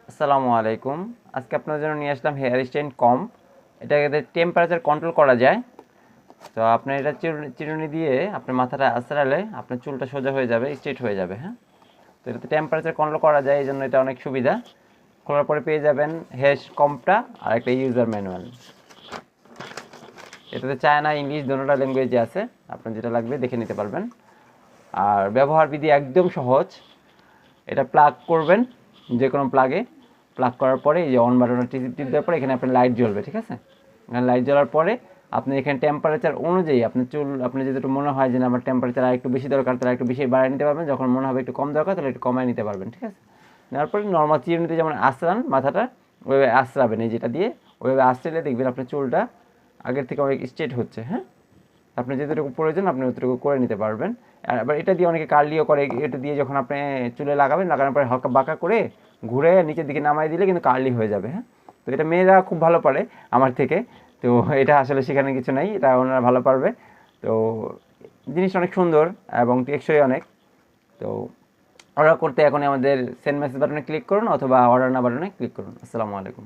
আসসালামু আলাইকুম। আজকে আপনাদের জন্য নিয়ে আসলাম হেয়ার স্টাইল কম। এটাকে টেম্পারেচার কন্ট্রোল করা যায়। তো আপনি এটা চিরুনি দিয়ে আপনার মাথাটা আঁচড়ালে আপনার চুলটা সোজা হয়ে যাবে, স্ট্রেট হয়ে যাবে। হ্যাঁ, তো এটাতে টেম্পারেচার কন্ট্রোল করা যায়, এই জন্য এটা অনেক সুবিধা। খোলার পরে পেয়ে যাবেন হেয়ার কমটা আর একটা ইউজার ম্যানুয়াল। এটাতে চায়না, ইংলিশ দোনোটা ল্যাঙ্গুয়েজে আছে, আপনার যেটা লাগবে দেখে নিতে পারবেন। আর ব্যবহার বিধি একদম সহজ। এটা প্লাগ করবেন যে কোনো প্লাগ করার পরে এই যে অন বাটনটা টিপ দেওয়ার পরে এখানে আপনার লাইট জ্বলবে। ঠিক আছে, এখানে লাইট জ্বলার পরে আপনি এখানে টেম্পারেচার অনুযায়ী আপনার চুল, আপনি যদি একটু মনে হয় যে আমার টেম্পারেচার আর একটু বেশি দরকার, তাহলে একটু বেশি বাড়িয়ে নিতে পারবেন। যখন মনে হবে একটু কম দরকার, তাহলে একটু কমায় নিতে পারবেন। ঠিক আছে, নেওয়ার পরে নর্মাল চিরুনিতে যেমন আঁচড়ান মাথাটা, ওইভাবে আঁচড়াবেন এই যেটা দিয়ে। ওইভাবে আঁচড়ালে দেখবেন আপনার চুলটা আগের থেকে অনেক স্ট্রেট হচ্ছে। হ্যাঁ, আপনার যেটুকু প্রয়োজন আপনি অতটুকু করে নিতে পারবেন। আর আবার এটা দিয়ে অনেকে কার্লিও করে। এটা দিয়ে যখন আপনি চুলে লাগাবেন, লাগানোর পরে হালকা বাঁকা করে ঘুরে নিচের দিকে নামাই দিলে কিন্তু কার্লি হয়ে যাবে। হ্যাঁ, তো এটা মেয়েরা খুব ভালো পারে আমার থেকে। তো এটা আসলে শেখানোর কিছু নাই, এটা ওনারা ভালো পারবে। তো জিনিসটা অনেক সুন্দর এবং টেকসই অনেক। তো অর্ডার করতে এখনই আমাদের সেন্ড মেসেজ বাটনে ক্লিক করুন অথবা অর্ডার না বাটনে ক্লিক করুন। আসসালামু আলাইকুম।